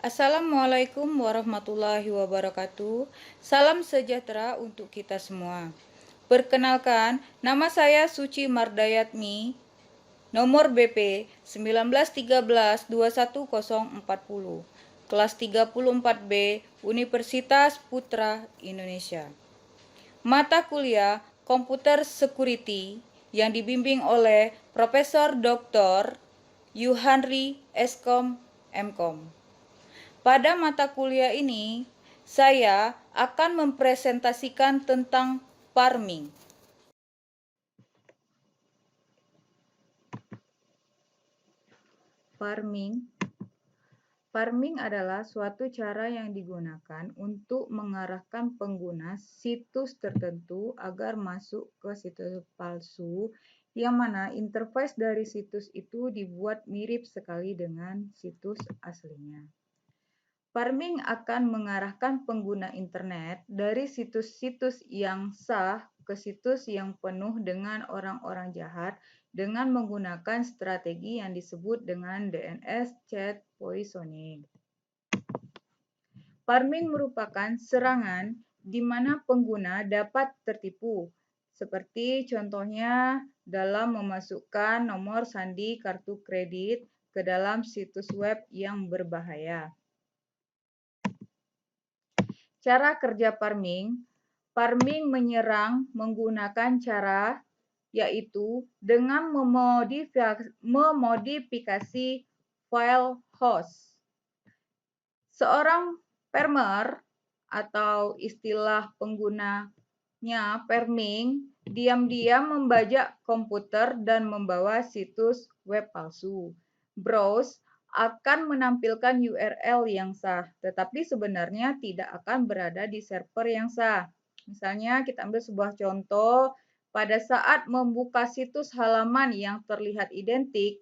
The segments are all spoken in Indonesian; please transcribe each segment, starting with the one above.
Assalamualaikum warahmatullahi wabarakatuh. Salam sejahtera untuk kita semua. Perkenalkan, nama saya Suci Mardayatmi, nomor BP 1913-21040, kelas 34B, Universitas Putra Indonesia. Mata kuliah Computer Security yang dibimbing oleh Profesor Dr. Yuhanri Eskom Mkom. Pada mata kuliah ini, saya akan mempresentasikan tentang farming. Farming adalah suatu cara yang digunakan untuk mengarahkan pengguna situs tertentu agar masuk ke situs palsu, yang mana interface dari situs itu dibuat mirip sekali dengan situs aslinya. Farming akan mengarahkan pengguna internet dari situs-situs yang sah ke situs yang penuh dengan orang-orang jahat dengan menggunakan strategi yang disebut dengan DNS chat poisoning. Farming merupakan serangan di mana pengguna dapat tertipu, seperti contohnya dalam memasukkan nomor sandi kartu kredit ke dalam situs web yang berbahaya. Cara kerja farming menyerang menggunakan cara yaitu dengan memodifikasi file host. Seorang farmer atau istilah penggunanya farming diam-diam membajak komputer dan membawa situs web palsu. Browse akan menampilkan URL yang sah, tetapi sebenarnya tidak akan berada di server yang sah. Misalnya kita ambil sebuah contoh, pada saat membuka situs halaman yang terlihat identik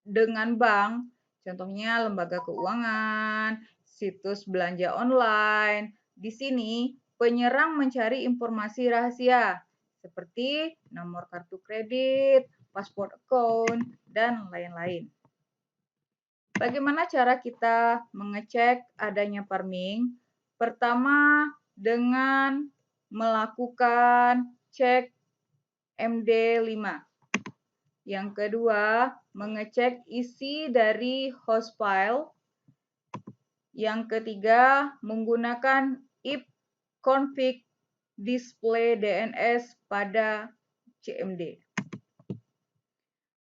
dengan bank, contohnya lembaga keuangan, situs belanja online. Di sini penyerang mencari informasi rahasia seperti nomor kartu kredit, password account, dan lain-lain. Bagaimana cara kita mengecek adanya farming? Pertama, dengan melakukan cek MD5. Yang kedua, mengecek isi dari host file. Yang ketiga, menggunakan ifconfig display DNS pada CMD.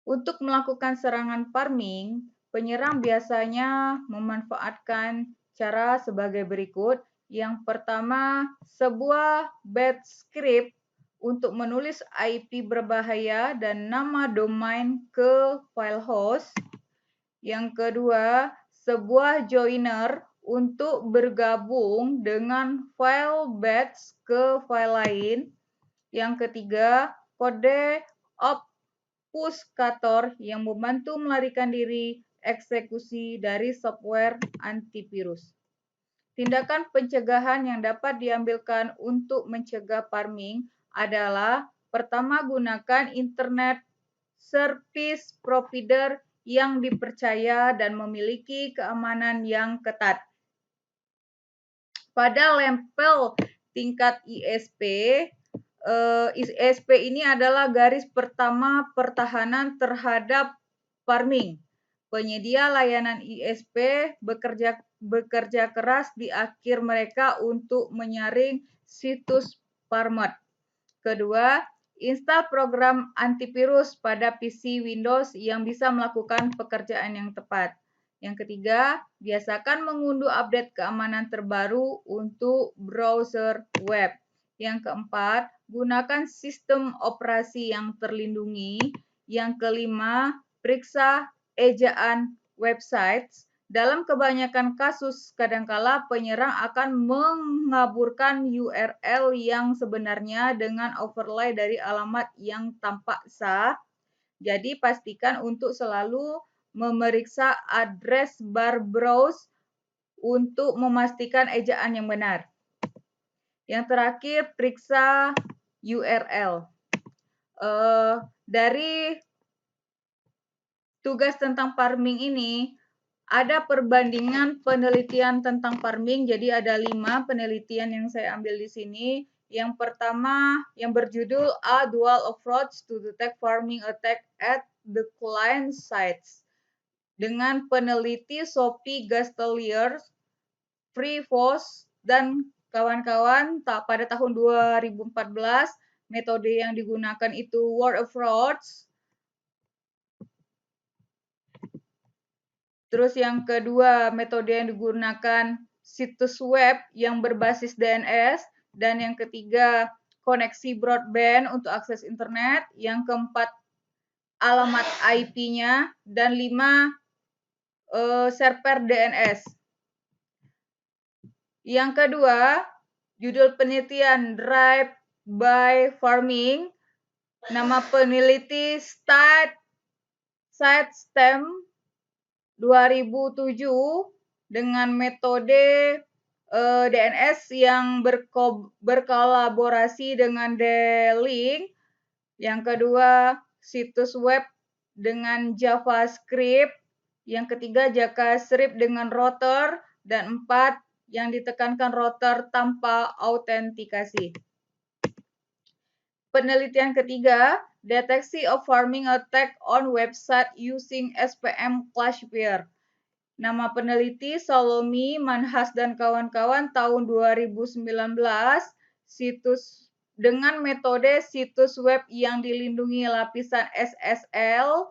Untuk melakukan serangan farming, penyerang biasanya memanfaatkan cara sebagai berikut. Yang pertama, sebuah batch script untuk menulis IP berbahaya dan nama domain ke file host. Yang kedua, sebuah joiner untuk bergabung dengan file batch ke file lain. Yang ketiga, kode obfuscator yang membantu melarikan diri eksekusi dari software antivirus. Tindakan pencegahan yang dapat diambilkan untuk mencegah farming adalah pertama, gunakan internet service provider yang dipercaya dan memiliki keamanan yang ketat. Pada level tingkat ISP, ISP ini adalah garis pertama pertahanan terhadap farming. Penyedia layanan ISP bekerja keras di akhir mereka untuk menyaring situs farmer. Kedua, install program antivirus pada PC Windows yang bisa melakukan pekerjaan yang tepat. Yang ketiga, biasakan mengunduh update keamanan terbaru untuk browser web. Yang keempat, gunakan sistem operasi yang terlindungi. Yang kelima, periksa ejaan website. Dalam kebanyakan kasus, kadangkala penyerang akan mengaburkan URL yang sebenarnya dengan overlay dari alamat yang tampak sah. Jadi pastikan untuk selalu memeriksa address bar browse untuk memastikan ejaan yang benar. Yang terakhir, periksa URL. Dari tugas tentang farming ini, ada perbandingan penelitian tentang farming. Jadi ada 5 penelitian yang saya ambil di sini. Yang pertama yang berjudul A Dual Approach to Detect Farming Attack at the Client Sites dengan peneliti Sophie Gastelier, Prevost, dan kawan-kawan pada tahun 2014. Metode yang digunakan itu word approach. Terus yang kedua, metode yang digunakan situs web yang berbasis DNS. Dan yang ketiga, koneksi broadband untuk akses internet. Yang keempat, alamat IP-nya. Dan 5, server DNS. Yang kedua, judul penelitian Drive by Farming. Nama peneliti Sidestem 2007 dengan metode DNS yang berkolaborasi dengan D-Link. Yang kedua, situs web dengan JavaScript. Yang ketiga, JavaScript dengan router. Dan 4, yang ditekankan router tanpa autentikasi. Penelitian ketiga, deteksi of farming attack on website using SPM classifier. Nama peneliti Salomi, Manhas, dan kawan-kawan tahun 2019, situs dengan metode situs web yang dilindungi lapisan SSL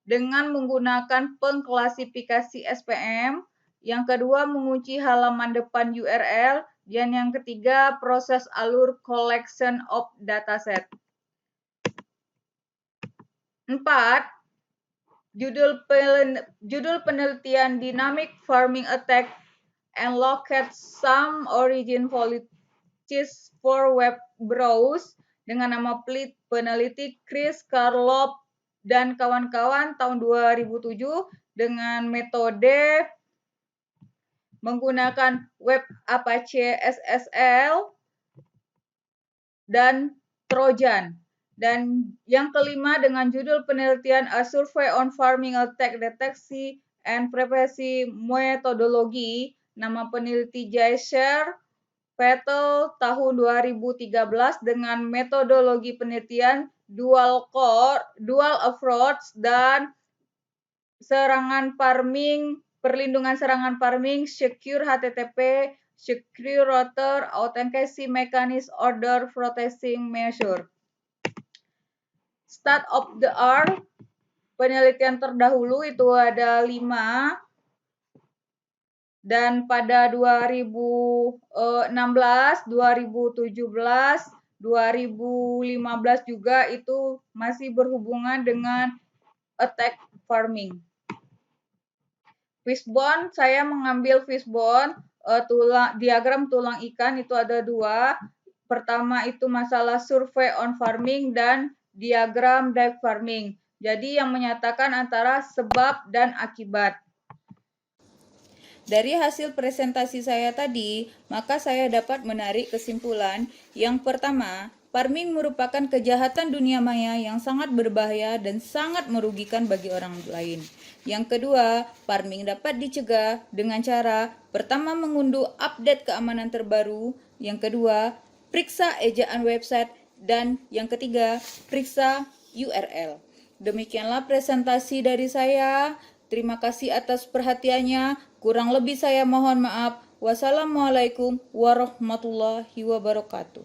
dengan menggunakan pengklasifikasi SPM. Yang kedua, mengunci halaman depan URL. Dan yang ketiga, proses alur collection of dataset. 4. Judul penelitian Dynamic Farming Attack and Locate Some Origin Policies for Web Browse dengan nama peneliti Chris Karlov dan kawan-kawan tahun 2007 dengan metode menggunakan web Apache SSL dan Trojan. Dan yang kelima dengan judul penelitian A Survey on Farming Attack Detection and Prevention Methodology, nama peneliti Jaisher Vettel tahun 2013 dengan metodologi penelitian dual approach dan perlindungan serangan farming, secure HTTP, secure router, authentication mechanism, order processing measure. State of the art, penelitian terdahulu itu ada 5. Dan pada 2016, 2017, 2015 juga itu masih berhubungan dengan attack farming. Fishbone, saya mengambil fishbone, diagram tulang ikan itu ada 2. Pertama itu masalah survey on farming dan diagram dive farming. Jadi yang menyatakan antara sebab dan akibat. Dari hasil presentasi saya tadi, maka saya dapat menarik kesimpulan. Yang pertama, farming merupakan kejahatan dunia maya yang sangat berbahaya dan sangat merugikan bagi orang lain. Yang kedua, farming dapat dicegah dengan cara pertama mengunduh update keamanan terbaru, yang kedua, periksa ejaan website, dan yang ketiga, periksa URL. Demikianlah presentasi dari saya. Terima kasih atas perhatiannya. Kurang lebih saya mohon maaf. Wassalamualaikum warahmatullahi wabarakatuh.